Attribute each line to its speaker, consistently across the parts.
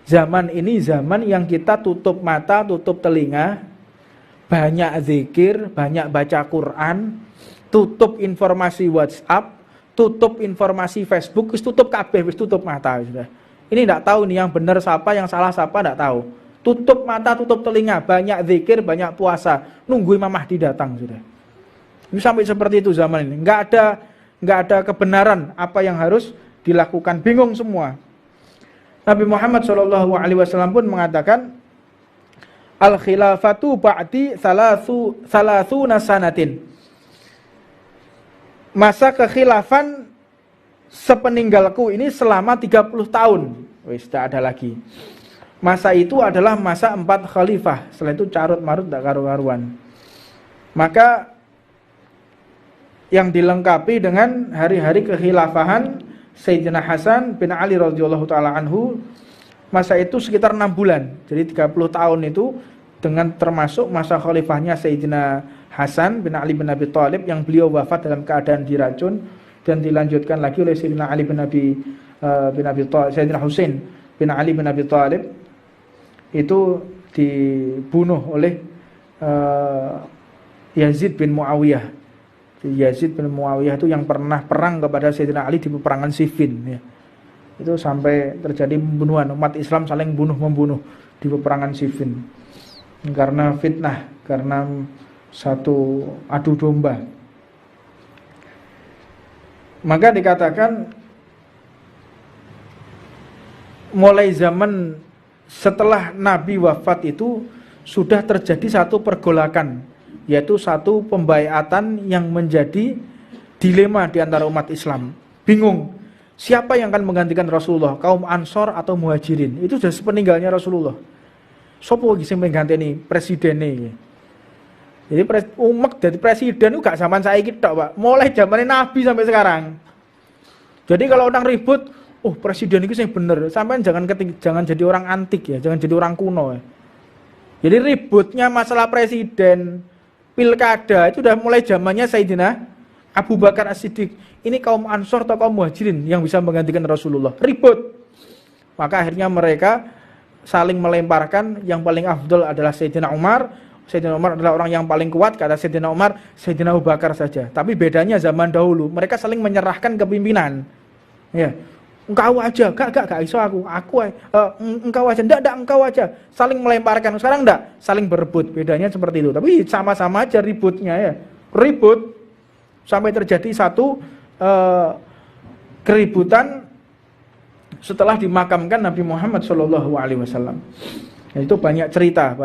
Speaker 1: Zaman ini zaman yang kita tutup mata, tutup telinga, banyak zikir, banyak baca Quran, tutup informasi WhatsApp, tutup informasi Facebook, wis tutup kabeh, wis tutup mata sudah. Ini enggak tahu nih yang benar siapa, yang salah siapa, enggak tahu. Tutup mata, tutup telinga, banyak zikir, banyak puasa, nunggu Imam Mahdi datang sudah. Ini sampai seperti itu zaman ini. Enggak ada kebenaran apa yang harus dilakukan, bingung semua. Nabi Muhammad SAW pun mengatakan, al-khilafatu ba'di salasuna sanatin. Masa kekhilafan sepeninggalku ini selama 30 tahun. Wis tidak ada lagi. Masa itu adalah masa 4 khalifah. Setelah itu carut marut tak karu-karuan. Maka yang dilengkapi dengan hari-hari kekhilafahan Sayyidina Hasan bin Ali radhiyallahu taala anhu, masa itu sekitar 6 bulan. Jadi 30 tahun itu dengan termasuk masa khalifahnya Sayyidina Hasan bin Ali bin Abi Thalib yang beliau wafat dalam keadaan diracun, dan dilanjutkan lagi oleh Sayyidina Ali bin Abi Thalib, Sayyidina Husain bin Ali bin Abi Thalib itu dibunuh oleh Yazid bin Muawiyah. Yazid bin Muawiyah itu yang pernah perang kepada Sayyidina Ali di peperangan Siffin ya. Itu sampai terjadi pembunuhan, umat Islam saling bunuh-membunuh di peperangan Siffin karena fitnah, karena satu adu domba. Maka dikatakan mulai zaman setelah Nabi wafat itu sudah terjadi satu pergolakan, yaitu satu pembaiatan yang menjadi dilema di antara umat Islam. Bingung, siapa yang akan menggantikan Rasulullah, kaum Ansor atau Muhajirin? Itu sudah sepeninggalnya Rasulullah. Sopo lagi sing mengganteni presidennya? Jadi umat dari presiden itu gak zaman saya kita, Pak. Mulai zamannya Nabi sampai sekarang. Jadi kalau orang ribut, oh presiden itu yang bener, sampai jangan jadi orang antik ya, jangan jadi orang kuno ya. Jadi ributnya masalah presiden, pilkada itu udah mulai zamannya Sayyidina Abu Bakar As-Siddiq. Ini kaum Ansor atau kaum Muhajirin yang bisa menggantikan Rasulullah. Ribut. Maka akhirnya mereka saling melemparkan, yang paling afdol adalah Sayyidina Umar. Sayyidina Umar adalah orang yang paling kuat, kata Sayyidina Umar, Sayyidina Abu Bakar saja. Tapi bedanya zaman dahulu, mereka saling menyerahkan kepimpinan. Ya. Engkau aja, gak iso aku engkau aja, enggak engkau aja, saling melemparkan. Sekarang enggak, saling berebut, bedanya seperti itu. Tapi sama-sama aja ributnya ya, ribut sampai terjadi satu keributan setelah dimakamkan Nabi Muhammad SAW. Itu banyak cerita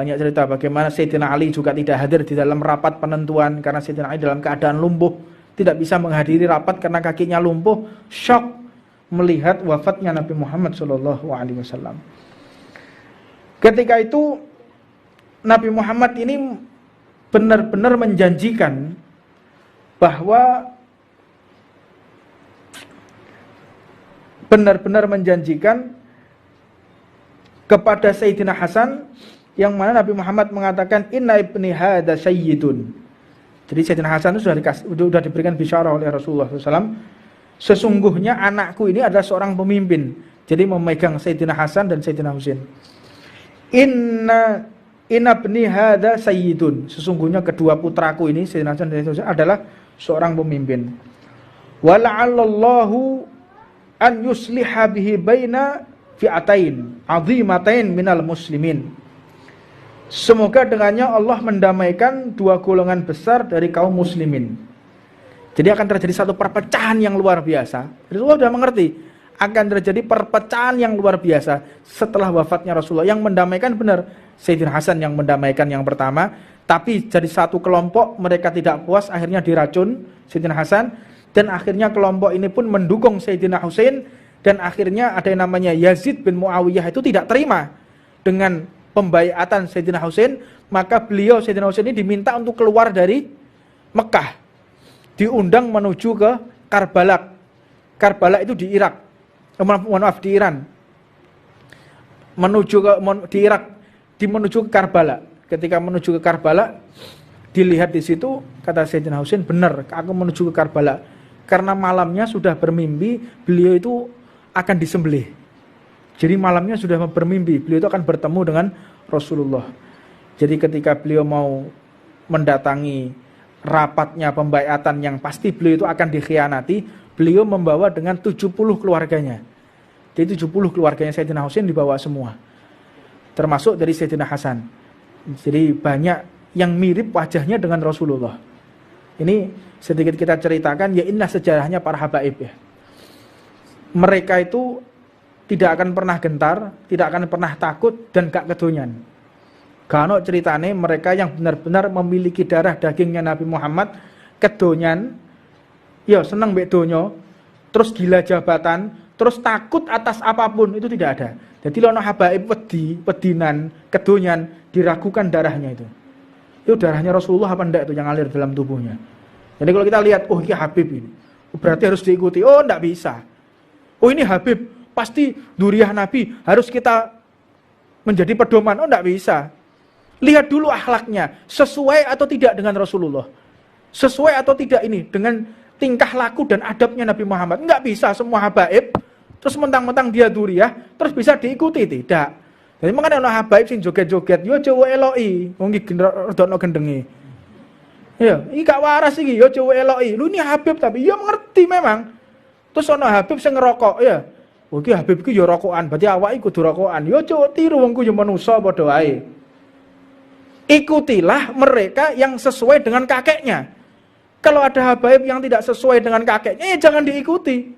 Speaker 1: bagaimana Sayyidina Ali juga tidak hadir di dalam rapat penentuan karena Sayyidina Ali dalam keadaan lumpuh, tidak bisa menghadiri rapat karena kakinya lumpuh, syok melihat wafatnya Nabi Muhammad SAW. Ketika itu Nabi Muhammad ini benar-benar menjanjikan kepada Sayyidina Hasan, yang mana Nabi Muhammad mengatakan inna ibni hadza sayyidun. Jadi Sayyidina Hasan itu sudah diberikan bisyarah oleh Rasulullah SAW. Sesungguhnya anakku ini adalah seorang pemimpin. Jadi memegang Sayyidina Hasan dan Sayyidina Husain. Inna ibni hadza sayyidun. Sesungguhnya kedua putraku ini, Sayyidina Hasan dan Sayyidina Husain, adalah seorang pemimpin. Wa la'allallahu an yusliha bihi baina fi'atain 'azimatain minal muslimin. Semoga dengannya Allah mendamaikan dua golongan besar dari kaum muslimin. Jadi akan terjadi satu perpecahan yang luar biasa. Rasulullah sudah mengerti akan terjadi perpecahan yang luar biasa setelah wafatnya Rasulullah. Yang mendamaikan benar Sayyidina Hasan yang mendamaikan yang pertama, tapi jadi satu kelompok mereka tidak puas, akhirnya diracun Sayyidina Hasan, dan akhirnya kelompok ini pun mendukung Sayyidina Husain, dan akhirnya ada yang namanya Yazid bin Muawiyah itu tidak terima dengan pembaiatan Sayyidina Husain, maka beliau Sayyidina Husain ini diminta untuk keluar dari Mekah, diundang menuju ke Karbala. Karbala itu di Irak. Di Iran. Menuju ke Karbala. Ketika menuju ke Karbala, dilihat di situ, kata Sayyidina Husain, benar, aku menuju ke Karbala. Karena malamnya sudah bermimpi beliau itu akan disembelih. Jadi malamnya sudah bermimpi, beliau itu akan bertemu dengan Rasulullah. Jadi ketika beliau mau mendatangi rapatnya pembaiatan yang pasti beliau itu akan dikhianati, beliau membawa dengan 70 keluarganya. Jadi 70 keluarganya Sayyidina Husain dibawa semua. Termasuk dari Sayyidina Hasan. Jadi banyak yang mirip wajahnya dengan Rasulullah. Ini sedikit kita ceritakan, ya inilah sejarahnya para habaib ya. Mereka itu tidak akan pernah gentar, tidak akan pernah takut dan gak kedonyan. Karena ceritane mereka yang benar-benar memiliki darah dagingnya Nabi Muhammad, kedonyan, ya seneng mbek donya, terus gila jabatan, terus takut atas apapun, itu tidak ada. Jadi lono habaib wedinan, kedonyan, diragukan darahnya itu. Itu darahnya Rasulullah apa enggak itu yang ngalir dalam tubuhnya. Jadi kalau kita lihat, oh ini Habib ini, berarti harus diikuti. Oh enggak bisa. Oh ini Habib, pasti duriah Nabi, harus kita menjadi pedoman. Oh enggak bisa. Lihat dulu akhlaknya, sesuai atau tidak dengan Rasulullah. Sesuai atau tidak ini dengan tingkah laku dan adabnya Nabi Muhammad. Enggak bisa semua habaib, terus mentang-mentang dia duriah, terus bisa diikuti, tidak. Jadi makanya ana habaib sing joget-joget, yo cowo eloki, wong iki rodokno gendenge. Ya, iki gak waras iki, yo cowo eloki. Lu ini Habib tapi yo ngerti memang. Terus ana Habib sing ngerokok, ya. Oh iki Habib iki yo rokokan, berarti awake kudu rokokan. Yo cowo tiru wong ku yo manusa padha wae. Ikutilah mereka yang sesuai dengan kakeknya. Kalau ada habaib yang tidak sesuai dengan kakeknya, ya jangan diikuti.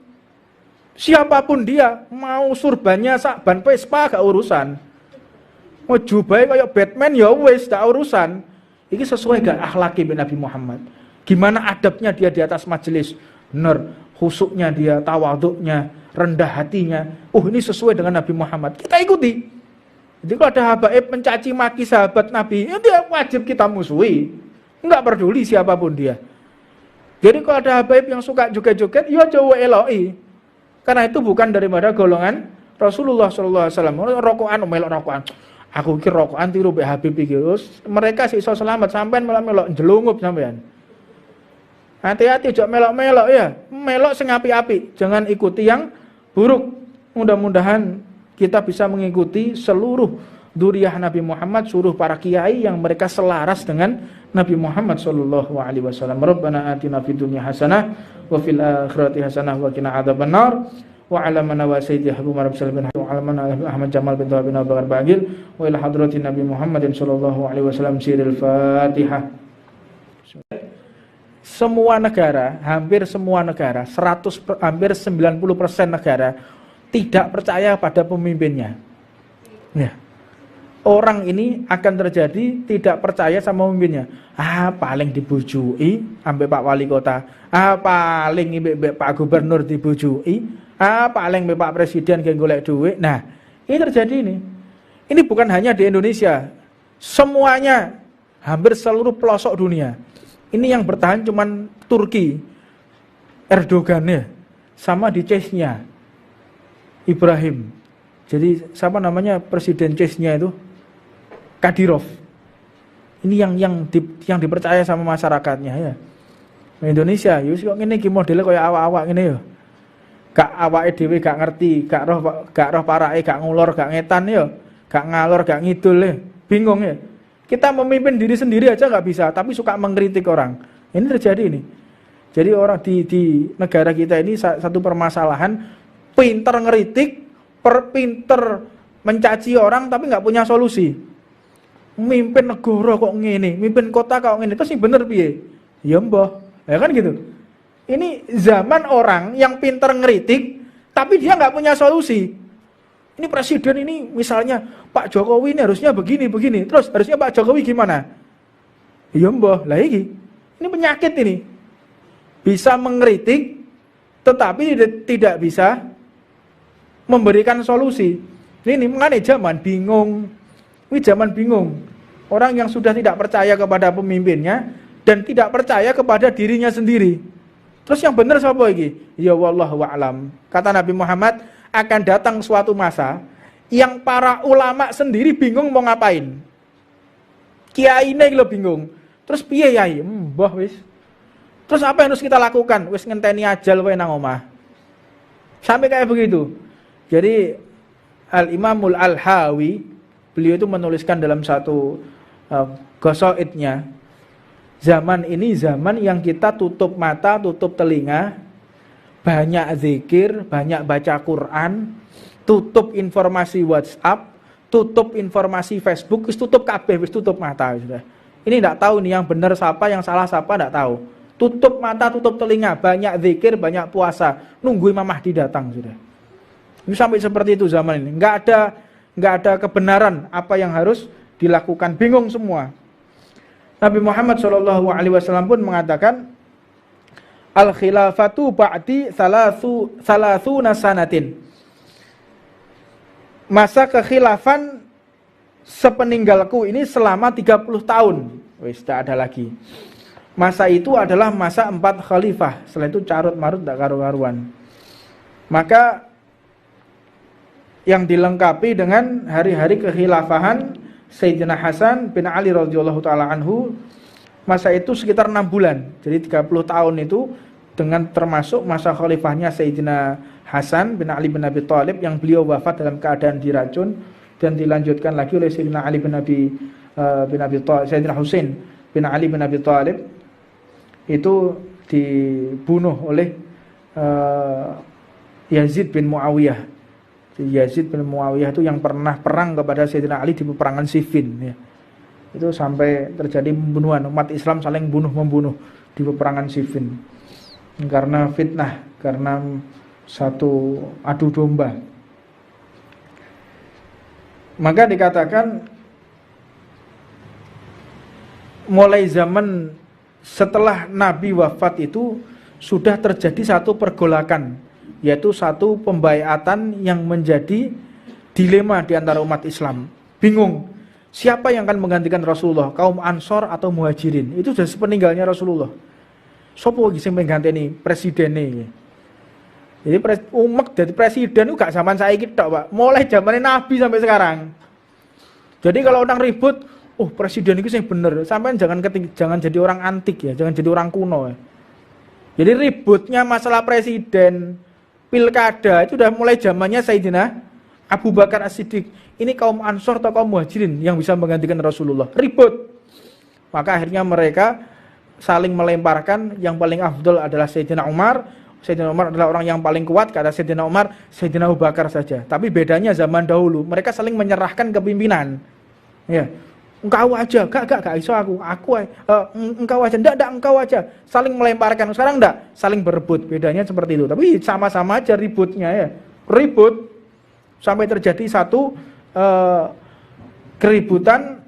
Speaker 1: Siapapun dia, mau surbannya sakban Vespa gak urusan. Mau jubahe kayak Batman ya wis gak urusan. Ini sesuai gak akhlaki Nabi Muhammad. Gimana adabnya dia di atas majelis? Benar, khusuknya dia, tawaduknya, rendah hatinya. Ini sesuai dengan Nabi Muhammad. Kita ikuti. Jadi kalau ada habaib mencaci maki sahabat Nabi, ya dia wajib kita musuhi. Enggak peduli siapapun dia. Jadi kalau ada habaib yang suka joget-joget, ya coba eloi. Karena itu bukan daripada golongan Rasulullah SAW. Rokokan, melok rokokan. Aku kira rokokan tiru be Habib iki. Mereka sih iso selamat, sampean melok-melok jelungup sampean. Hati-hati jok melok-melok ya. Melok sing api-api, jangan ikuti yang buruk. Mudah-mudahan kita bisa mengikuti seluruh duriah Nabi Muhammad, seluruh para kiai yang mereka selaras dengan Nabi Muhammad sallallahu alaihi wasallam. Rabbana atina fid dunya hasanah wa fil akhirati hasanah wa qina adzabannar. Wa ala man wa sayyidi Habib Umar bin Salim wa ala man Ahmad Jamal bin Tawab bin Abu Bakar Bagil wa ila hadratin Nabi Muhammadin sallallahu alaihi wasallam siril Fatihah. Semua negara, hampir semua negara, hampir 90% negara tidak percaya pada pemimpinnya. Ya. Orang ini akan terjadi tidak percaya sama pemimpinnya. Paling dibujui ambek Pak Wali Kota. Paling ambek Pak Gubernur dibujui. Paling ambek Pak Presiden yang golek duit. Nah, ini terjadi ini. Ini bukan hanya di Indonesia. Semuanya, hampir seluruh pelosok dunia. Ini yang bertahan cuman Turki, Erdogan ya, sama di Chechnya. Ibrahim. Jadi siapa namanya presiden Chechnya itu? Kadyrov. Ini yang dipercaya sama masyarakatnya ya. Indonesia, yo kok ngene iki modele kaya awak-awak ngene yo. Gak awake dhewe gak ngerti, gak roh parake, gak ngulur, gak ngetan yo. Gak ngalor, gak ngidul ya. Bingung ya. Kita memimpin diri sendiri aja gak bisa, tapi suka mengkritik orang. Ini terjadi ini. Jadi orang di negara kita ini satu permasalahan, pinter ngeritik, pinter mencaci orang tapi nggak punya solusi. Mimpin negara kok ngene, mimpin kota kok ngene, terus yang bener piye? Ya mbah, ya kan gitu. Ini zaman orang yang pinter ngeritik tapi dia nggak punya solusi. Ini presiden ini misalnya Pak Jokowi ini harusnya begini, terus harusnya Pak Jokowi gimana? Ya mbah, lah ini penyakit ini. Bisa mengkritik tetapi tidak bisa memberikan solusi. Ini mengenai zaman bingung. Ini zaman bingung. Orang yang sudah tidak percaya kepada pemimpinnya dan tidak percaya kepada dirinya sendiri. Terus yang benar siapa lagi? Ya wallahu a'lam. Kata Nabi Muhammad, akan datang suatu masa yang para ulama sendiri bingung mau ngapain. Kiai ini lo bingung. Terus piye yai? Mbah wis. Terus apa yang harus kita lakukan? Wis ngenteni ajal wae nang omah. Sampai kayak begitu. Jadi Al-Imamul Al-Hawi, beliau itu menuliskan dalam satu qasaidnya, zaman ini zaman yang kita tutup mata, tutup telinga, banyak zikir, banyak baca Quran, tutup informasi WhatsApp, tutup informasi Facebook, wis tutup kabeh, wis tutup mata sudah. Ini enggak tahu nih yang benar siapa, yang salah siapa, enggak tahu. Tutup mata, tutup telinga, banyak zikir, banyak puasa, nunggu Imam Mahdi datang sudah. Ini sampai seperti itu zaman ini. Enggak ada kebenaran apa yang harus dilakukan, bingung semua. Nabi Muhammad SAW pun mengatakan, al-khilafatu ba'di salasuna sanatin. Masa kekhilafan sepeninggalku ini selama 30 tahun. Wis tidak ada lagi. Masa itu adalah masa 4 khalifah. Setelah itu carut marut tak karu-karuan. Maka yang dilengkapi dengan hari-hari kekhilafahan Sayyidina Hasan bin Ali radhiyallahu taala anhu, masa itu sekitar 6 bulan. Jadi 30 tahun itu dengan termasuk masa khalifahnya Sayyidina Hasan bin Ali bin Abi Thalib yang beliau wafat dalam keadaan diracun, dan dilanjutkan lagi oleh Sayyidina Ali bin Abi Thalib, Sayyidina Husain bin Ali bin Abi Thalib itu dibunuh oleh Yazid bin Muawiyah. Yazid bin Muawiyah itu yang pernah perang kepada Sayyidina Ali di peperangan Siffin ya. Itu sampai terjadi pembunuhan, umat Islam saling bunuh-membunuh di peperangan Siffin karena fitnah, karena satu adu domba. Maka dikatakan mulai zaman setelah Nabi wafat itu sudah terjadi satu pergolakan, yaitu satu pembaiatan yang menjadi dilema di antara umat Islam. Bingung, siapa yang akan menggantikan Rasulullah, kaum Ansor atau Muhajirin? Itu sudah sepeninggalnya Rasulullah. Sopo lagi yang mengganteni presiden ini? Jadi umek jadi presiden itu gak zaman saya kita, Pak. Mulai zamannya Nabi sampai sekarang. Jadi kalau orang ribut, oh presiden itu yang benar. Sampai jangan jadi orang antik ya, jangan jadi orang kuno ya. Jadi ributnya masalah presiden, pilkada itu sudah mulai zamannya Sayyidina Abu Bakar As-Siddiq. Ini kaum Ansor atau kaum Muhajirin yang bisa menggantikan Rasulullah. Ribut. Maka akhirnya mereka saling melemparkan, yang paling afdol adalah Sayyidina Umar. Sayyidina Umar adalah orang yang paling kuat, kata Sayyidina Umar, Sayyidina Abu Bakar saja. Tapi bedanya zaman dahulu, mereka saling menyerahkan kepimpinan. Ya. Engkau aja, gak iso aku engkau aja, enggak engkau aja, saling melemparkan. Sekarang enggak, saling berebut, bedanya seperti itu. Tapi sama-sama aja ributnya ya, ribut sampai terjadi satu keributan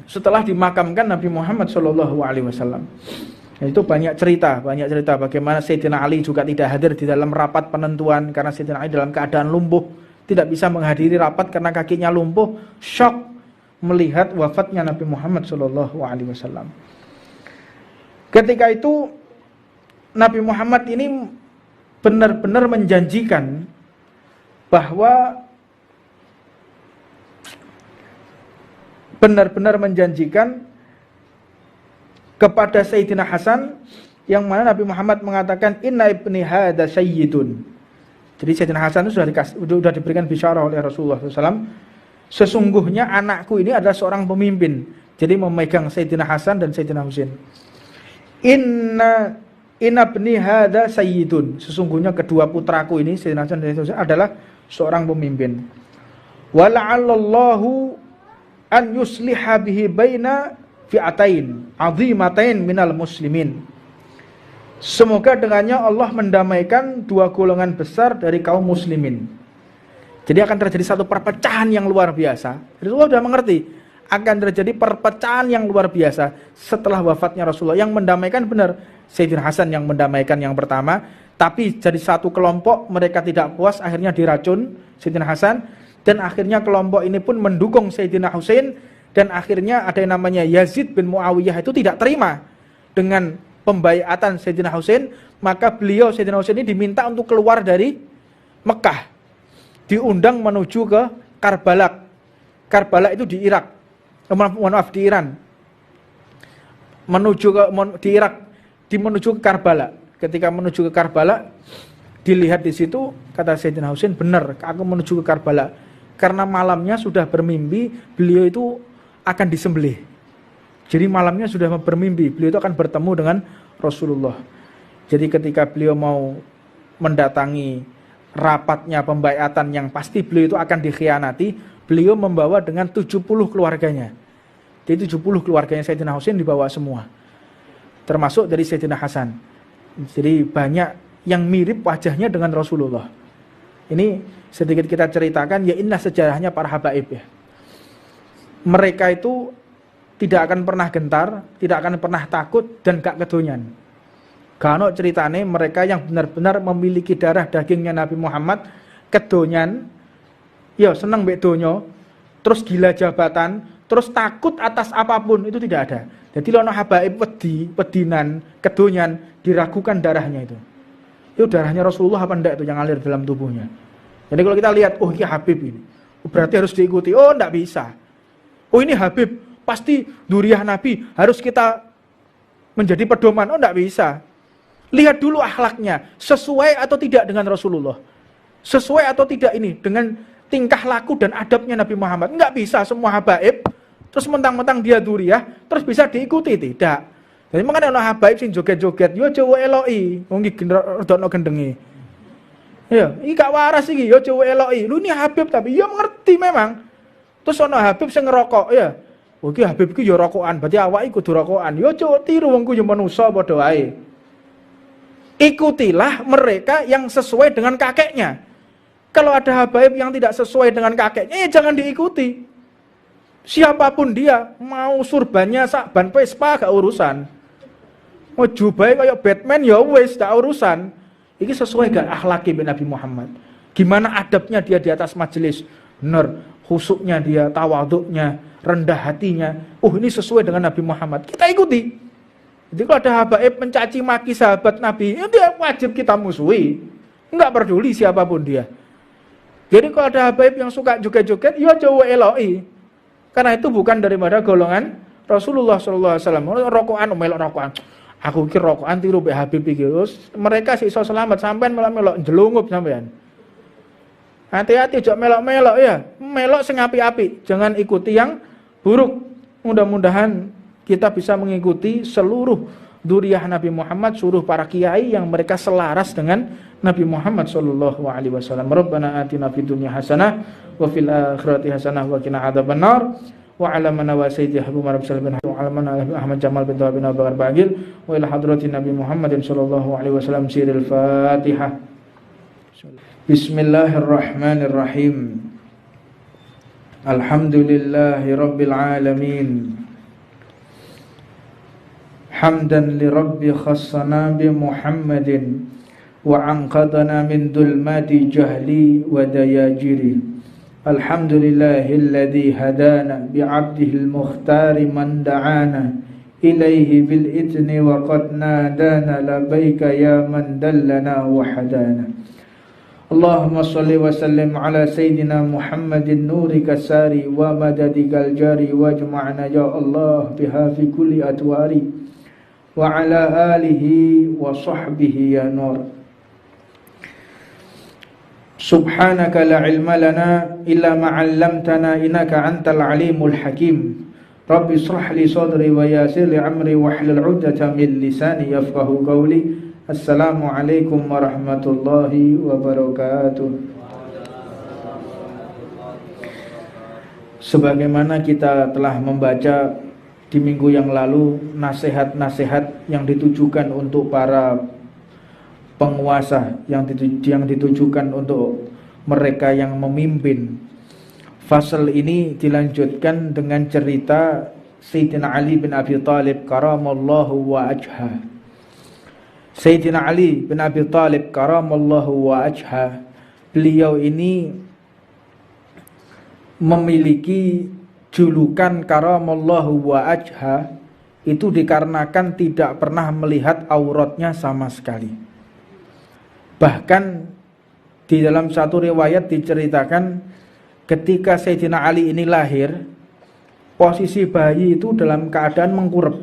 Speaker 1: setelah dimakamkan Nabi Muhammad SAW. Itu banyak cerita bagaimana Sayyidina Ali juga tidak hadir di dalam rapat penentuan karena Sayyidina Ali dalam keadaan lumpuh, tidak bisa menghadiri rapat karena kakinya lumpuh, syok melihat wafatnya Nabi Muhammad SAW. Ketika itu Nabi Muhammad ini benar-benar menjanjikan bahwa kepada Sayyidina Hasan, yang mana Nabi Muhammad mengatakan inna ibni hadza sayyidun. Jadi Sayyidina Hasan itu sudah diberikan bisyarah oleh Rasulullah SAW. Sesungguhnya anakku ini adalah seorang pemimpin. Jadi memegang Sayyidina Hasan dan Sayyidina Husain. Inna ibni hadza sayyidun. Sesungguhnya kedua putraku ini Sayyidina Hasan dan Sayyidina Husain adalah seorang pemimpin. Wa la'allallahu an yusliha bihi baina fi'atain azimatain minal muslimin. Semoga dengannya Allah mendamaikan dua golongan besar dari kaum muslimin. Jadi akan terjadi satu perpecahan yang luar biasa. Rasulullah sudah mengerti akan terjadi perpecahan yang luar biasa setelah wafatnya Rasulullah. Yang mendamaikan benar Sayyidina Hasan yang mendamaikan yang pertama, tapi jadi satu kelompok mereka tidak puas, akhirnya diracun Sayyidina Hasan, dan akhirnya kelompok ini pun mendukung Sayyidina Husain. Dan akhirnya ada yang namanya Yazid bin Muawiyah itu tidak terima dengan pembaiatan Sayyidina Husain, maka beliau Sayyidina Husain ini diminta untuk keluar dari Mekah, diundang menuju ke Karbala. Karbala itu di Irak, di Iran. Menuju ke Karbala. Ketika menuju ke Karbala, Dilihat di situ, kata Sayyidina Husain, benar, aku menuju ke Karbala. Karena malamnya sudah bermimpi, beliau itu akan disembelih. Jadi malamnya sudah bermimpi, beliau itu akan bertemu dengan Rasulullah. Jadi ketika beliau mau mendatangi rapatnya pembaiatan yang pasti beliau itu akan dikhianati, beliau membawa dengan 70 keluarganya. Jadi 70 keluarganya Sayyidina Husain dibawa semua. Termasuk dari Sayyidina Hasan. Jadi banyak yang mirip wajahnya dengan Rasulullah. Ini sedikit kita ceritakan, ya inilah sejarahnya para habaib ya. Mereka itu tidak akan pernah gentar, tidak akan pernah takut, dan gak kedonyan. Karena ceritane mereka yang benar-benar memiliki darah dagingnya Nabi Muhammad, kedonyan, ya seneng mbek donya, terus gila jabatan, terus takut atas apapun, itu tidak ada. Jadi lono habaib pedinan, kedonyan, diragukan darahnya itu. Itu darahnya Rasulullah apa enggak itu yang ngalir dalam tubuhnya. Jadi kalau kita lihat, oh ini Habib ini, berarti harus diikuti. Oh enggak bisa. Oh ini Habib, pasti duriah Nabi, harus kita menjadi pedoman. Oh enggak bisa. Lihat dulu akhlaknya, sesuai atau tidak dengan Rasulullah. Sesuai atau tidak ini dengan tingkah laku dan adabnya Nabi Muhammad. Enggak bisa semua habaib, terus mentang-mentang dia duriah, terus bisa diikuti, tidak. Jadi makanya ana habaib sing joget-joget, yo cowo eloki, wong iki rodokno gendenge. Ya, iki gak waras iki, yo cowo eloki. Lu ini Habib tapi yo ngerti memang. Terus ana Habib sing ngerokok, ya. Oh iki Habib iki yo rokokan, berarti awake kudu rokokan. Yo cowo tiru wong ku yo manusa padha wae. Ikutilah mereka yang sesuai dengan kakeknya. Kalau ada habaib yang tidak sesuai dengan kakeknya, ya jangan diikuti. Siapapun dia, mau surbannya sakban Vespa gak urusan. Mau jubai kayak Batman ya wis gak urusan. Ini sesuai gak akhlaki Nabi Muhammad. Gimana adabnya dia di atas majelis? Benar, khusuknya dia, tawaduknya, rendah hatinya. Oh ini sesuai dengan Nabi Muhammad. Kita ikuti. Jadi kalau ada habaib mencaci maki sahabat Nabi, ya dia wajib kita musuhi. Enggak peduli siapapun dia. Jadi kalau ada habaib yang suka joget-joget, ya coba eloi. Karena itu bukan daripada golongan Rasulullah SAW. Rokokan, melok rokokan. Aku kira rokokan tiru be Habib iki. Mereka sih iso selamat sampean malah melok jelungup sampean. Hati-hati ojo melok-melok ya. Melok sing apik-apik, jangan ikuti yang buruk. Mudah-mudahan kita bisa mengikuti seluruh duriah Nabi Muhammad, seluruh para kiai yang mereka selaras dengan Nabi Muhammad sallallahu alaihi wasallam. Rabbana atina fid dunya hasanah wa fil akhirati hasanah wa qina adzabannar. Wa ala mana wa sayyidi Habib Marab Salibin wa ala mana Ahmad Jamal bin Tawabin Bakar Bagil wa ila hadratin Nabi Muhammadin sallallahu alaihi wasallam siril Fatihah. Bismillahirrahmanirrahim. Alhamdulillahi rabbil alamin. Hamdan li rabbi khassana bi Muhammadin wa anqadana min dulmati jahli wa dayajiri. Alhamdulillahilladzi hadana bi'abdihil mukhtari man da'ana ilaihi bil idni wa qad nadana labaika ya man dallana wa hadana. Allahumma salli wa sallim ala sayyidina Muhammadin nurika sari wa madadikal jari wajma'na ya Allah biha fi kulli atwari wa ala alihi wa sahbihi ya nur. Subhanaka la ilma lana illa ma 'allamtana innaka antal alimul hakim. Rabbi shrah li sadri wa yassir li amri wahlul 'uqdatam min lisani yafqahu qawli. Assalamualaikum warahmatullahi wabarakatuh. Sebagaimana kita telah membaca di minggu yang lalu nasihat-nasihat yang ditujukan untuk para penguasa, yang ditujukan untuk mereka yang memimpin. Fasal ini dilanjutkan dengan cerita Sayyidina Ali bin Abi Thalib karamallahu wa ajha. Sayyidina Ali bin Abi Thalib karamallahu wa ajha, beliau ini memiliki julukan karamallahu wa ajha itu dikarenakan tidak pernah melihat auratnya sama sekali. Bahkan di dalam satu riwayat diceritakan ketika Sayyidina Ali ini lahir, posisi bayi itu dalam keadaan mengkurep.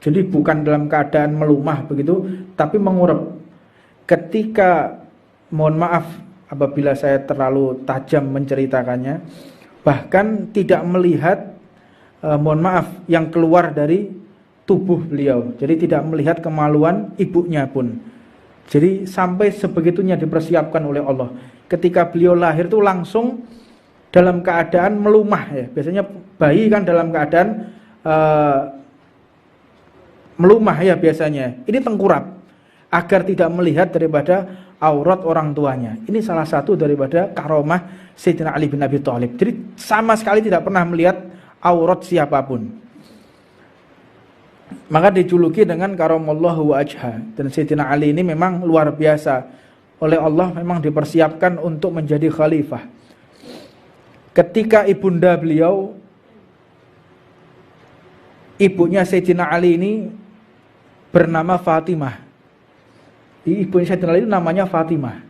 Speaker 1: Jadi bukan dalam keadaan melumah begitu, tapi mengurep. Ketika mohon maaf apabila saya terlalu tajam menceritakannya, bahkan tidak melihat mohon maaf yang keluar dari tubuh beliau. Jadi tidak melihat kemaluan ibunya pun. Jadi sampai sebegitunya dipersiapkan oleh Allah. Ketika beliau lahir itu langsung dalam keadaan melumah ya. Biasanya bayi kan dalam keadaan melumah ya biasanya. Ini tengkurap agar tidak melihat daripada aurat orang tuanya. Ini salah satu daripada karomah Sayyidina Ali bin Abi Thalib. Jadi sama sekali tidak pernah melihat aurat siapapun. Maka dijuluki dengan karamallahu wajha. Dan Sayyidina Ali ini memang luar biasa. Oleh Allah memang dipersiapkan untuk menjadi khalifah. Ketika ibunda beliau, ibunya Sayyidina Ali ini bernama Fatimah. Ibunya Sayyidina Ali itu namanya Fatimah.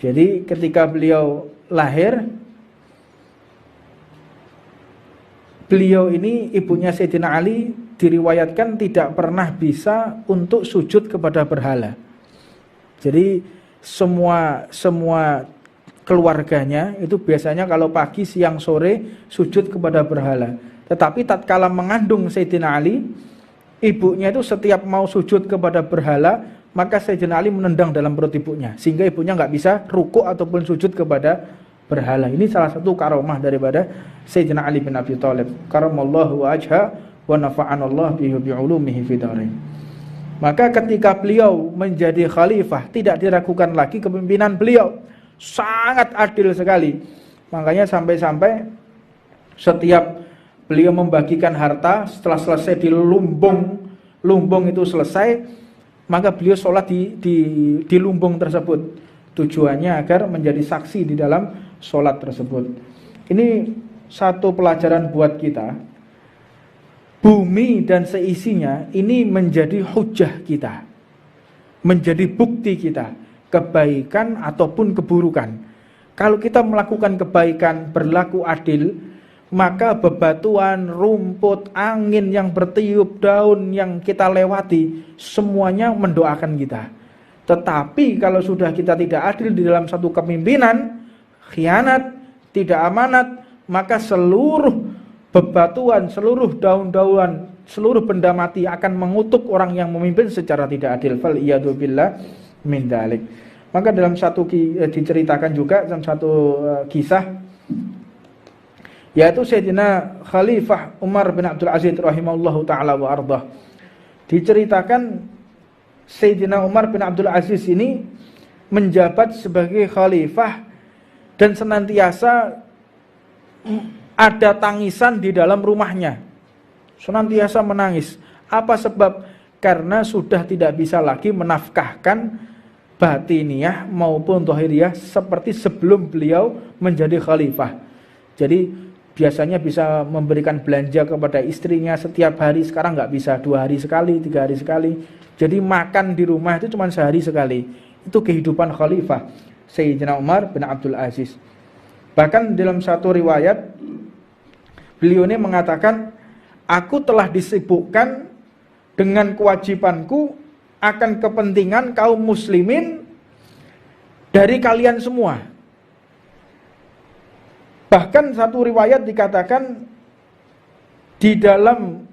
Speaker 1: Jadi ketika beliau lahir, beliau ini ibunya Sayyidina Ali diriwayatkan tidak pernah bisa untuk sujud kepada berhala. Jadi semua keluarganya itu biasanya kalau pagi, siang, sore sujud kepada berhala. Tetapi tatkala mengandung Sayyidina Ali, ibunya itu setiap mau sujud kepada berhala, maka Sayyidina Ali menendang dalam perut ibunya, sehingga ibunya nggak bisa rukuk ataupun sujud kepada berhala. Ini salah satu karomah daripada Sayyidina Ali bin Abi Thalib. Karamallahu wajha wa nafa'anallahu bihi bi'ulumihi fid dharain. Maka ketika beliau menjadi khalifah, tidak diragukan lagi kepemimpinan beliau. Sangat adil sekali. Makanya sampai-sampai setiap beliau membagikan harta, setelah selesai di lumbung itu selesai, maka beliau sholat di lumbung tersebut. Tujuannya agar menjadi saksi di dalam sholat tersebut. Ini satu pelajaran buat kita. Bumi dan seisinya ini menjadi hujah kita, menjadi bukti kita, kebaikan ataupun keburukan. Kalau kita melakukan kebaikan, berlaku adil, maka bebatuan, rumput, angin yang bertiup, daun yang kita lewati, semuanya mendoakan kita. Tetapi kalau sudah kita tidak adil di dalam satu kepemimpinan, khianat, tidak amanat, maka seluruh bebatuan, seluruh daun-daunan, seluruh benda mati akan mengutuk orang yang memimpin secara tidak adil. Fal iyadu billah min dzalik. Maka dalam satu diceritakan juga dalam satu kisah, yaitu Sayyidina Khalifah Umar bin Abdul Aziz rahimahullahu taala wa ardah. Diceritakan Sayyidina Umar bin Abdul Aziz ini menjabat sebagai khalifah dan senantiasa ada tangisan di dalam rumahnya. Senantiasa menangis. Apa sebab? Karena sudah tidak bisa lagi menafkahkan batiniyah maupun zahiriyah seperti sebelum beliau menjadi khalifah. Jadi biasanya bisa memberikan belanja kepada istrinya setiap hari, sekarang nggak bisa, 2 hari sekali, 3 hari sekali. Jadi makan di rumah itu cuma sehari sekali. Itu kehidupan khalifah Sayyidina Umar bin Abdul Aziz. Bahkan dalam satu riwayat beliau ini mengatakan, aku telah disibukkan dengan kewajibanku akan kepentingan kaum muslimin dari kalian semua. Bahkan satu riwayat dikatakan di dalam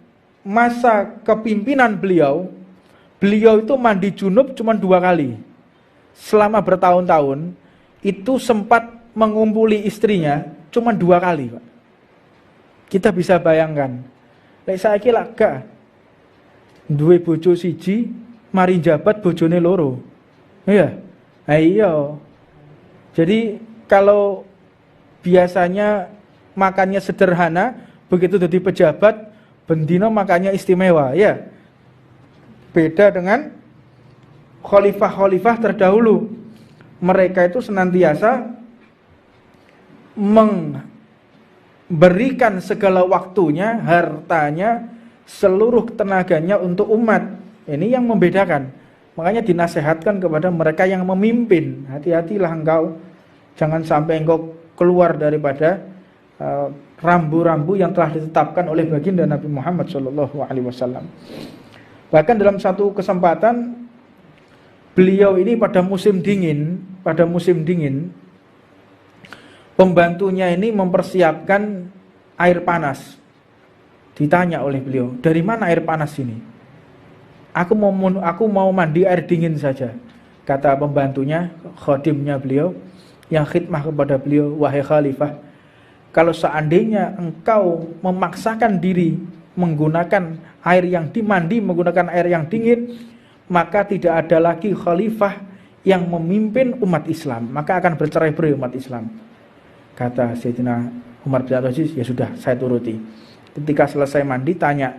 Speaker 1: masa kepimpinan beliau itu mandi junub cuma 2 kali. Selama bertahun-tahun itu sempat mengumpuli istrinya cuma 2 kali, Pak. Kita bisa bayangkan. Lek saiki lak gak duwe bojo siji, mari jabat bojone loro. Iya. Iya. Jadi kalau biasanya makannya sederhana, begitu jadi pejabat, bendino makannya istimewa, ya. Beda dengan khalifah-khalifah terdahulu. Mereka itu senantiasa memberikan segala waktunya, hartanya, seluruh tenaganya untuk umat. Ini yang membedakan. Makanya dinasehatkan kepada mereka yang memimpin, hati-hatilah engkau, jangan sampai engkau keluar daripada rambu-rambu yang telah ditetapkan oleh baginda Nabi Muhammad SAW. Bahkan dalam satu kesempatan beliau ini pada musim dingin pada musim dingin, pembantunya ini mempersiapkan air panas. Ditanya oleh beliau, dari mana air panas ini? Aku mau mandi air dingin saja. Kata pembantunya, khadimnya beliau, yang khidmah kepada beliau, wahai khalifah, kalau seandainya engkau memaksakan diri menggunakan air yang dimandi, menggunakan air yang dingin, maka tidak ada lagi khalifah yang memimpin umat Islam, maka akan bercerai-berai umat Islam. Kata Sayyidina Umar bin Abdul Aziz, ya sudah, saya turuti. Ketika selesai mandi, tanya,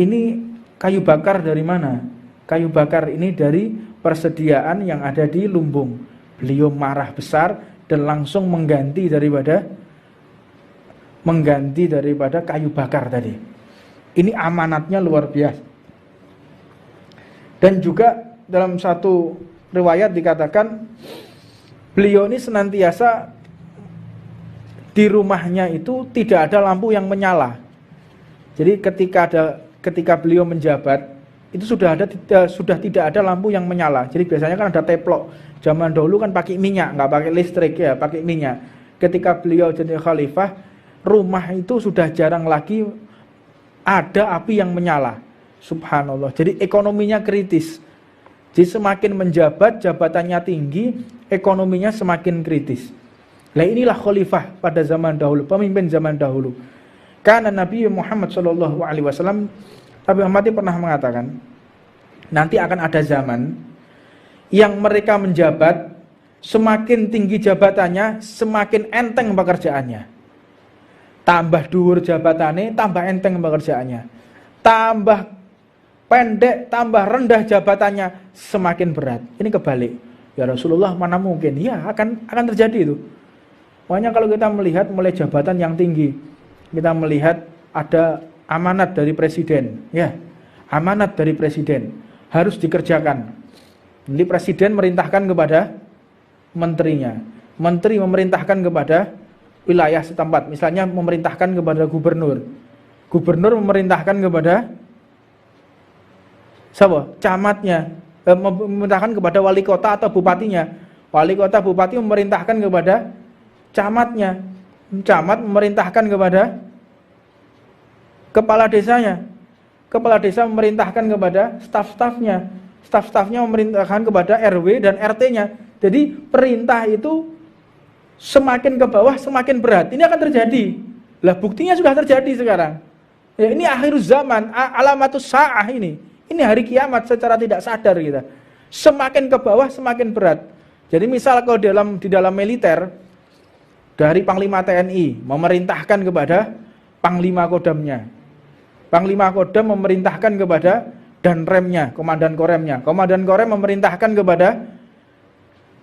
Speaker 1: ini kayu bakar dari mana? Kayu bakar ini dari persediaan yang ada di lumbung. Beliau marah besar dan langsung mengganti daripada kayu bakar tadi. Ini amanatnya luar biasa. Dan juga dalam satu riwayat dikatakan beliau ini senantiasa di rumahnya itu tidak ada lampu yang menyala. Jadi ketika beliau menjabat itu sudah tidak ada lampu yang menyala. Jadi biasanya kan ada teplok. Zaman dahulu kan pakai minyak, nggak pakai listrik ya, pakai minyak. Ketika beliau jadi khalifah, rumah itu sudah jarang lagi ada api yang menyala. Subhanallah. Jadi ekonominya kritis. Jadi semakin menjabat, jabatannya tinggi, ekonominya semakin kritis. Nah inilah khalifah pada zaman dahulu, pemimpin zaman dahulu. Karena Nabi Muhammad SAW, Nabi Muhammad pernah mengatakan, nanti akan ada zaman yang mereka menjabat, semakin tinggi jabatannya, semakin enteng pekerjaannya. Tambah dhuwur jabatannya, tambah enteng pekerjaannya. Tambah pendek, tambah rendah jabatannya, semakin berat. Ini kebalik. Ya Rasulullah, mana mungkin? Ya akan terjadi itu. Makanya kalau kita melihat mulai jabatan yang tinggi, kita melihat ada amanat dari presiden, ya, amanat dari presiden harus dikerjakan. Jadi presiden merintahkan kepada menterinya, menteri memerintahkan kepada wilayah setempat, misalnya memerintahkan kepada gubernur, gubernur memerintahkan kepada siapa? Camatnya, memerintahkan kepada wali kota atau bupatinya, wali kota bupati memerintahkan kepada camatnya, camat memerintahkan kepada kepala desanya, kepala desa memerintahkan kepada staf-stafnya, staf-stafnya memerintahkan kepada RW dan RT-nya. Jadi perintah itu semakin ke bawah semakin berat. Ini akan terjadi. Lah buktinya sudah terjadi sekarang. Ya, ini akhir zaman, alamatus sa'ah ini. Ini hari kiamat secara tidak sadar kita. Semakin ke bawah semakin berat. Jadi misal kalau di dalam militer, dari Panglima TNI memerintahkan kepada Panglima Kodamnya. Panglima Kodam memerintahkan kepada Danremnya, Komandan Koremnya. Komandan Korem memerintahkan kepada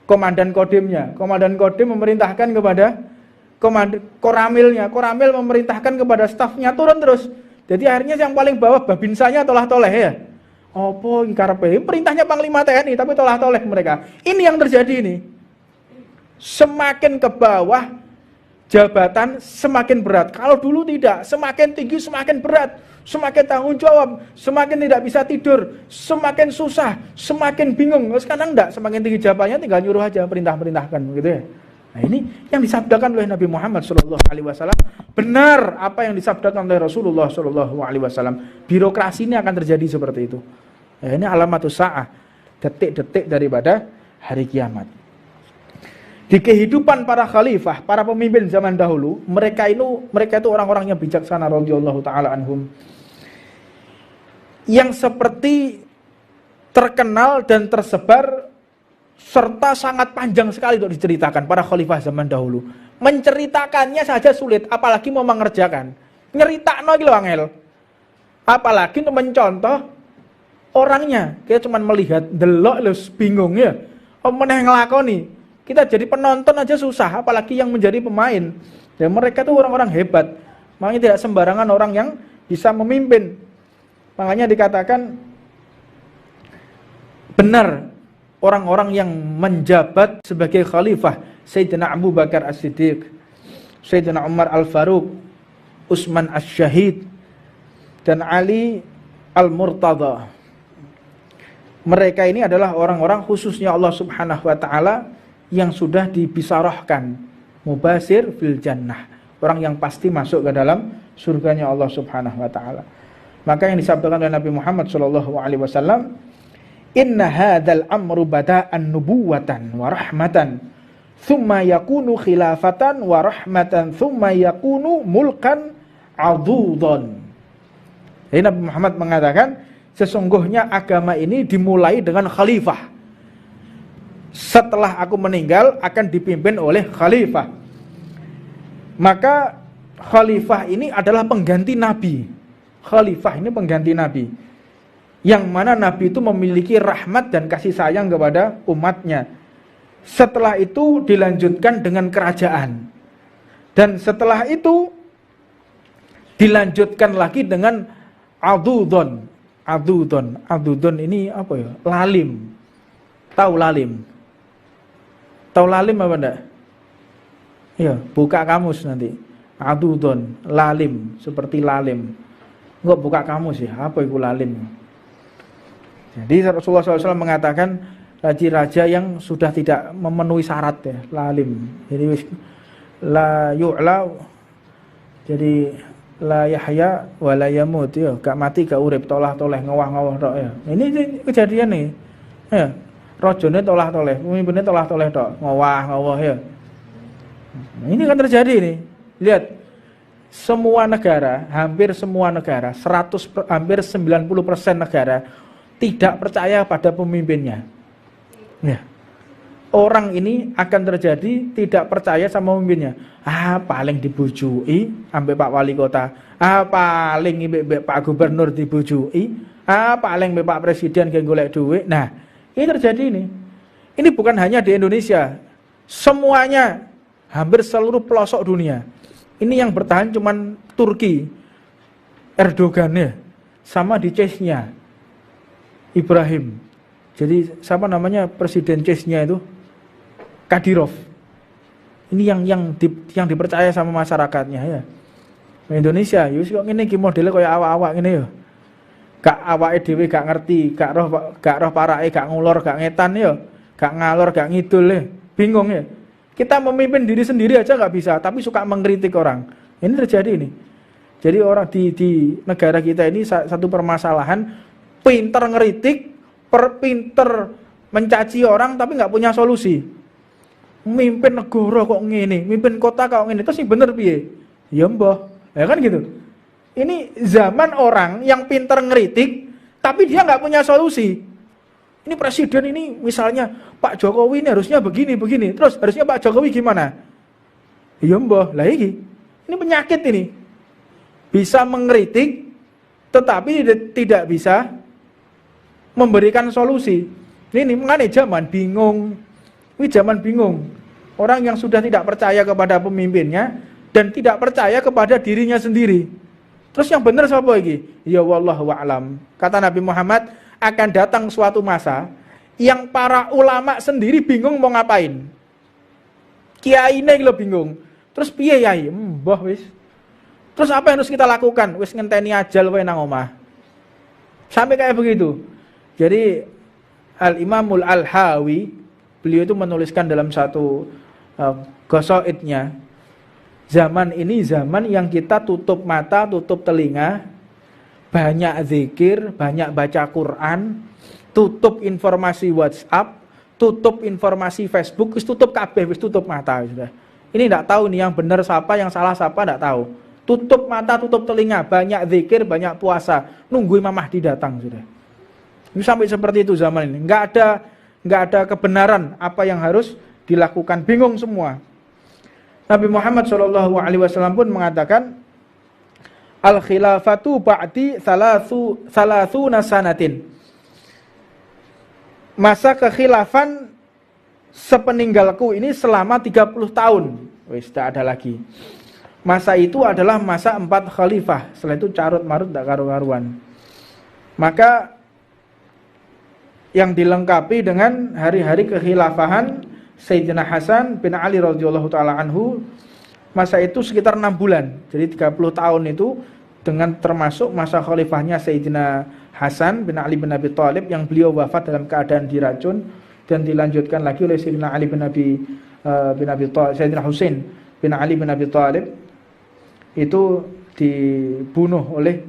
Speaker 1: Komandan Kodimnya. Komandan Kodim memerintahkan kepada Koramilnya. Koramil memerintahkan kepada stafnya, turun terus. Jadi akhirnya yang paling bawah babinsanya tolah-toleh ya. Opo karepe perintahnya Panglima TNI tapi tolah-toleh mereka. Ini yang terjadi ini. Semakin ke bawah jabatan semakin berat. Kalau dulu tidak, semakin tinggi semakin berat, semakin tanggung jawab, semakin tidak bisa tidur, semakin susah, semakin bingung. Sekarang enggak, semakin tinggi jabatannya tinggal nyuruh aja, perintah-perintahkan gitu ya. Nah ini yang disabdakan oleh Nabi Muhammad SAW. Benar apa yang disabdakan oleh Rasulullah SAW. Birokrasi ini akan terjadi seperti itu. Nah, ini alamatus sa'ah, detik-detik daripada hari kiamat. Di kehidupan para khalifah, para pemimpin zaman dahulu, mereka itu orang-orang yang bijaksana radhiyallahu taala anhum. Yang seperti terkenal dan tersebar serta sangat panjang sekali untuk diceritakan para khalifah zaman dahulu. Menceritakannya saja sulit, apalagi mau mengerjakan. Nyeritakno iki lho angel. Apalagi untuk mencontoh orangnya. Kita cuma melihat, delok lho bingung ya. Meneh nglakoni. Kita jadi penonton aja susah, apalagi yang menjadi pemain. Dan mereka itu orang-orang hebat. Makanya tidak sembarangan orang yang bisa memimpin. Makanya dikatakan benar orang-orang yang menjabat sebagai khalifah. Sayyidina Abu Bakar As-Siddiq, Sayyidina Umar Al-Faruq, Utsman Asy-Syahid, dan Ali Al-Murtada. Mereka ini adalah orang-orang khususnya Allah Subhanahu wa taala yang sudah dibisarahkan, mubasir fil jannah, orang yang pasti masuk ke dalam surganya Allah Subhanahu wa taala. Maka yang disabdakan oleh Nabi Muhammad sallallahu alaihi wasallam, inna hadzal amru bada'an nubuwatan wa rahmatan, thumma yakunu khilafatan wa rahmatan, thumma yakunu mulkan 'adudan. Jadi Nabi Muhammad mengatakan, sesungguhnya agama ini dimulai dengan khalifah. Setelah aku meninggal akan dipimpin oleh khalifah. Maka khalifah ini adalah pengganti nabi. Khalifah ini pengganti nabi, yang mana nabi itu memiliki rahmat dan kasih sayang kepada umatnya. Setelah itu dilanjutkan dengan kerajaan, dan setelah itu dilanjutkan lagi dengan adudon. Adudon ini apa ya? Lalim. Tahu lalim? Tahu lalim apa enggak? Iya, buka kamus nanti. Adudon, lalim, seperti lalim. Enggak buka kamus ya, apa itu lalim? Jadi Rasulullah SAW mengatakan raja-raja yang sudah tidak memenuhi syarat ya, lalim. Jadi la yu'la, jadi la yahya wa la yamut ya, gak mati gak urip, tolah-toleh ngowah-ngowah tok ya. Ini kejadian nih. Ya, rajane tolah-toleh, pemimpinnya tolah-toleh tok, ngowah-ngowah ya. Nah, ini kan terjadi nih. Lihat, semua negara, hampir semua negara, hampir 90% negara tidak percaya pada pemimpinnya. Ya. Orang ini akan terjadi tidak percaya sama pemimpinnya. Paling dibujui sampai Pak Wali Kota. Paling Pak Gubernur dibujui. Paling Pak Presiden yang golek duit. Nah, ini terjadi ini. Ini bukan hanya di Indonesia. Semuanya, hampir seluruh pelosok dunia. Ini yang bertahan cuman Turki, Erdogan ya, sama di Chechnya, Ibrahim. Jadi siapa namanya presiden Chechnya itu? Kadyrov. Ini yang dipercaya sama masyarakatnya ya. Indonesia, yus kok ngene iki modele kaya awak-awak ngene ya. Gak awake dhewe gak ngerti, gak roh parake, gak ngulur, gak ngetan ya, gak ngalor, gak ngidul ya. Bingung ya. Kita memimpin diri sendiri aja gak bisa, tapi suka mengkritik orang. Ini terjadi ini. Jadi orang di negara kita ini satu permasalahan, pinter ngeritik, pinter mencaci orang, tapi gak punya solusi. Mimpin negara kok ngene, mimpin kota kok ngene, terus yang bener piye? Ya mbah, ya kan gitu. Ini zaman orang yang pinter ngeritik, tapi dia gak punya solusi. Ini presiden ini misalnya Pak Jokowi ini harusnya begini, terus harusnya Pak Jokowi gimana? Ya mbah, lah ini penyakit ini. Bisa mengkritik, tetapi tidak bisa memberikan solusi. Ini mengenai zaman bingung. Ini zaman bingung. Orang yang sudah tidak percaya kepada pemimpinnya dan tidak percaya kepada dirinya sendiri. Terus yang benar siapa lagi? Ya wallahu a'lam. Kata Nabi Muhammad, akan datang suatu masa yang para ulama sendiri bingung mau ngapain. Kiai ini lo bingung. Terus piye yai? Mbah wis. Terus apa yang harus kita lakukan? Wis ngenteni ajal wae nang omah. Sampai kayak begitu. Jadi Al-Imamul Al-Hawi, beliau itu menuliskan dalam satu ghasaidnya, zaman ini zaman yang kita tutup mata, tutup telinga, banyak zikir, banyak baca Quran, tutup informasi WhatsApp, tutup informasi Facebook, wis tutup kabeh, wis tutup mata sudah. Ini enggak tahu nih yang benar siapa, yang salah siapa enggak tahu. Tutup mata, tutup telinga, banyak zikir, banyak puasa, nunggu Imam Mahdi datang sudah. Ini sampai seperti itu zaman ini. Enggak ada kebenaran apa yang harus dilakukan, bingung semua. Nabi Muhammad SAW pun mengatakan, al-khilafatu ba'di thalathuna sanatin. Masa kekhilafan sepeninggalku ini selama 30 tahun. Wis tak ada lagi. Masa itu adalah masa 4 khalifah. Setelah itu carut marut tak karu-karuan. Maka yang dilengkapi dengan hari-hari kekhilafahan Sayyidina Hasan bin Ali radhiyallahu taala anhu, masa itu sekitar 6 bulan. Jadi 30 tahun itu dengan termasuk masa khalifahnya Sayyidina Hasan bin Ali bin Abi Thalib yang beliau wafat dalam keadaan diracun dan dilanjutkan lagi oleh Sayyidina Ali bin Abi Thalib, Sayyidina Husain bin Ali bin Abi Thalib itu dibunuh oleh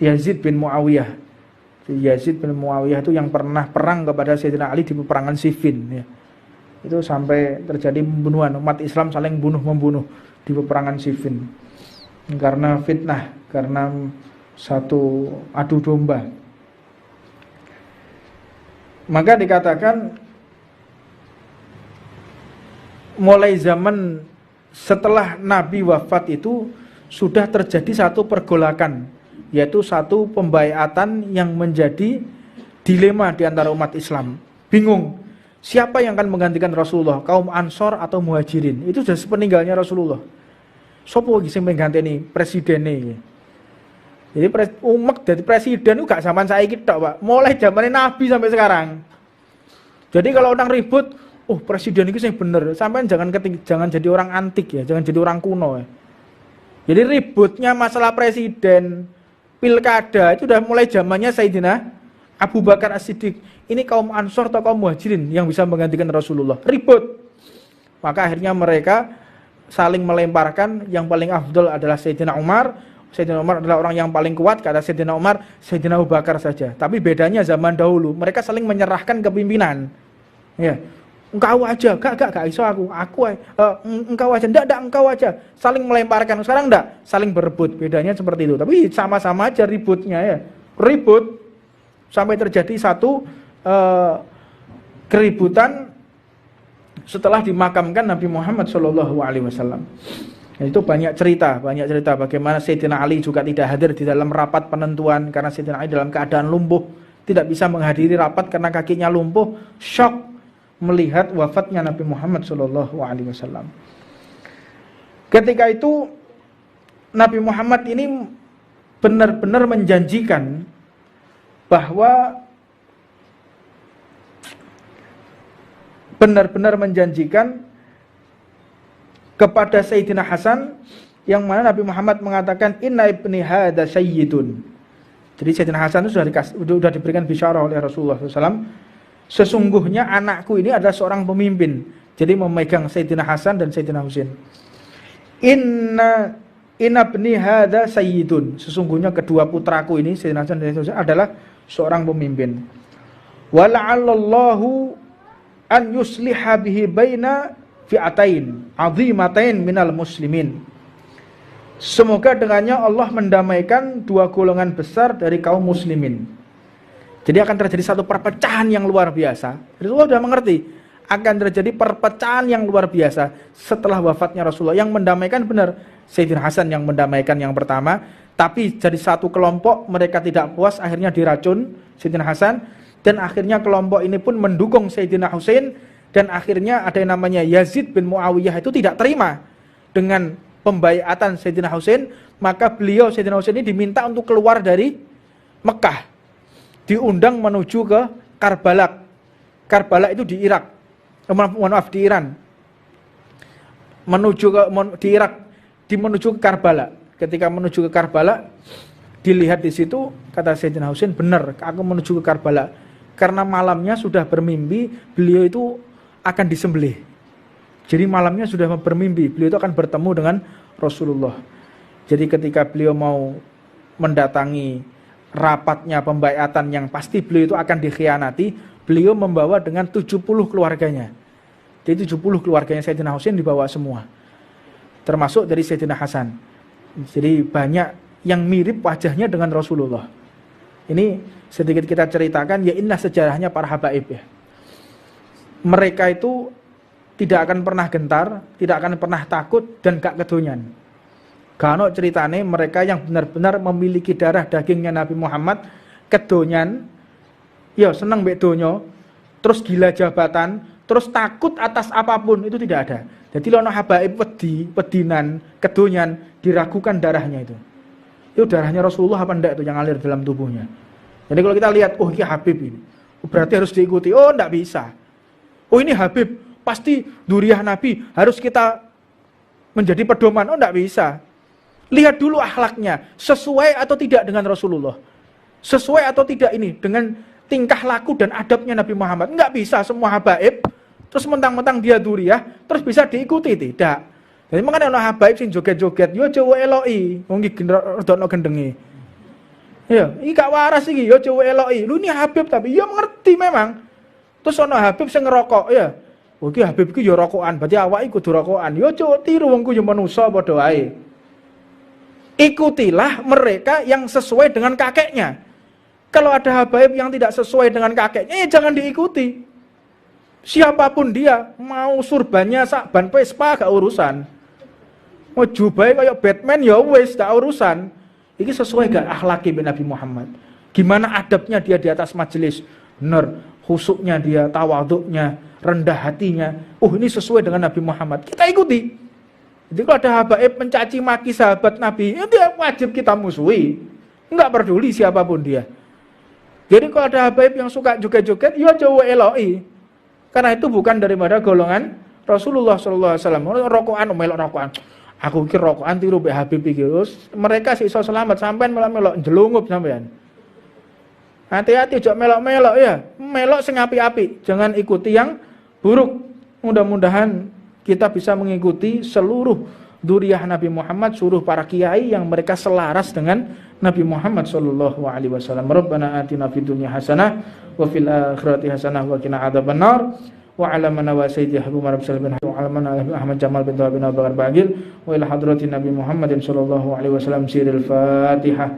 Speaker 1: Yazid bin Muawiyah. Yazid bin Muawiyah itu yang pernah perang kepada Sayyidina Ali di peperangan Siffin ya. Itu sampai terjadi pembunuhan, umat Islam saling bunuh-membunuh di peperangan Siffin karena fitnah, karena satu adu domba. Maka dikatakan mulai zaman setelah Nabi wafat itu sudah terjadi satu pergolakan, yaitu satu pembaiatan yang menjadi dilema di antara umat Islam. Bingung, siapa yang akan menggantikan Rasulullah, kaum Ansor atau Muhajirin? Itu sudah sepeninggalnya Rasulullah. Sopo lagi yang mengganteni presidennya? Jadi umek jadi presiden itu gak zaman saiki tok, Pak. Mulai zamannya Nabi sampai sekarang. Jadi kalau orang ribut, oh presiden itu yang bener. Sampai jangan jadi orang antik ya, jangan jadi orang kuno ya. Jadi ributnya masalah presiden, pilkada itu udah mulai zamannya Sayyidina Abu Bakar As-Siddiq. Ini kaum Ansor atau kaum Muhajirin yang bisa menggantikan Rasulullah. Ribut. Maka akhirnya mereka saling melemparkan, yang paling afdal adalah Sayyidina Umar. Sayyidina Umar adalah orang yang paling kuat, kata Sayyidina Umar, Sayyidina Abu Bakar saja. Tapi bedanya zaman dahulu, mereka saling menyerahkan kepimpinan. Ya. Engkau aja, gak iso aku engkau aja, enggak engkau aja. Saling melemparkan, sekarang enggak, saling berebut. Bedanya seperti itu. Tapi sama-sama aja ributnya ya. Ribut sampai terjadi satu keributan setelah dimakamkan Nabi Muhammad SAW. Itu banyak cerita bagaimana Sayyidina Ali juga tidak hadir di dalam rapat penentuan karena Sayyidina Ali dalam keadaan lumpuh, tidak bisa menghadiri rapat karena kakinya lumpuh, syok melihat wafatnya Nabi Muhammad SAW. Ketika itu Nabi Muhammad ini benar-benar menjanjikan kepada Sayyidina Hasan, yang mana Nabi Muhammad mengatakan inna ibni hadza sayyidun. Jadi Sayyidina Hasan itu sudah diberikan bisyarah oleh Rasulullah SAW. Sesungguhnya anakku ini adalah seorang pemimpin. Jadi memegang Sayyidina Hasan dan Sayyidina Husain. Inna ibni hadza sayyidun. Sesungguhnya kedua putraku ini Sayyidina Hasan dan Sayyidina Husain adalah seorang pemimpin. Wa la'allallahu an yusliha bihi baina fi'atain azimatain minal muslimin. Semoga dengannya Allah mendamaikan dua golongan besar dari kaum muslimin. Jadi akan terjadi satu perpecahan yang luar biasa. Rasulullah sudah mengerti akan terjadi perpecahan yang luar biasa setelah wafatnya Rasulullah. Yang mendamaikan benar Sayyidina Hasan yang mendamaikan yang pertama, tapi jadi satu kelompok mereka tidak puas, akhirnya diracun Sayyidina Hasan, dan akhirnya kelompok ini pun mendukung Sayyidina Husain. Dan akhirnya ada yang namanya Yazid bin Muawiyah itu tidak terima dengan pembaiatan Sayyidina Husain, maka beliau Sayyidina Husain ini diminta untuk keluar dari Mekah, diundang menuju ke Karbala. Karbala itu di Irak, di Iran. Menuju ke Karbala. Ketika menuju ke Karbala, dilihat di situ, kata Sayyidina Husain, benar, aku menuju ke Karbala karena malamnya sudah bermimpi beliau itu akan disembelih. Jadi malamnya sudah bermimpi beliau itu akan bertemu dengan Rasulullah. Jadi ketika beliau mau mendatangi rapatnya pembaiatan yang pasti beliau itu akan dikhianati, beliau membawa dengan 70 keluarganya. Jadi 70 keluarganya Sayyidina Husain dibawa semua, termasuk dari Sayyidina Hasan. Jadi banyak yang mirip wajahnya dengan Rasulullah. Ini sedikit kita ceritakan, ya inilah sejarahnya para habaib ya. Mereka itu tidak akan pernah gentar, tidak akan pernah takut, dan gak kedonyan. Karena ceritane mereka yang benar-benar memiliki darah dagingnya Nabi Muhammad, kedonyan, ya seneng mbek donya, terus gila jabatan, terus takut atas apapun, itu tidak ada. Jadi lono habaib pedinan, kedonyan, diragukan darahnya itu. Itu darahnya Rasulullah apa enggak itu yang ngalir dalam tubuhnya. Jadi kalau kita lihat, oh ini Habib ini, berarti harus diikuti. Oh enggak bisa. Oh ini Habib, pasti duriah Nabi, harus kita menjadi pedoman. Oh enggak bisa. Lihat dulu akhlaknya, sesuai atau tidak dengan Rasulullah. Sesuai atau tidak ini dengan tingkah laku dan adabnya Nabi Muhammad. Enggak bisa semua habaib terus mentang-mentang dia duriyah terus bisa diikuti, tidak. Jadi makanya ana habaib sing joget-joget, yo aja eloki, wong iki rodokno gendenge. Ya, iki gak waras iki, yo aja eloki. Lu ini habib tapi yo ngerti memang. Terus ana habib sing ngerokok, ya. Oh iki habib iki yo rokokan, berarti awake kudu rokokan. Yo aja tiru wong ku yo manusa padha wae. Ikutilah mereka yang sesuai dengan kakeknya. Kalau ada habaib yang tidak sesuai dengan kakeknya, ya jangan diikuti. Siapapun dia, mau surbannya sakban Vespa gak urusan. Mau jubahe kayak Batman ya wis gak urusan. Iki sesuai gak akhlaki Nabi Muhammad. Gimana adabnya dia di atas majelis? Benar, khusuknya dia, tawaduknya, rendah hatinya. Ini sesuai dengan Nabi Muhammad. Kita ikuti. Jadi kalau ada habaib mencaci maki sahabat Nabi, ya dia wajib kita musuhi. Enggak peduli siapapun dia. Jadi kalau ada habaib yang suka joget-joget, ya jauh eloi. Karena itu bukan daripada golongan Rasulullah sallallahu alaihi wasallam. Rokokan melok rokokan. Aku kira rokokan tiru mbek Habib iki. Mereka sih iso selamat sampean melok jelungup sampean. Hati-hati ojo melok-melok ya. Melok sing apik-apik, jangan ikuti yang buruk. Mudah-mudahan kita bisa mengikuti seluruh dzurriyyah Nabi Muhammad, seluruh para kiai yang mereka selaras dengan Nabi Muhammad sallallahu alaihi wasallam. Rabbana atina fid dunya hasanah wa fil akhirati hasanah wa qina adzabannar. Wa ala man wa sayyidi Habib Arab Salman wa ala man Ahmad Jamal bin Tawab bin Abu Bakar Bagil wa ila hadratin Nabi Muhammadin sallallahu alaihi wasallam siril Fatihah.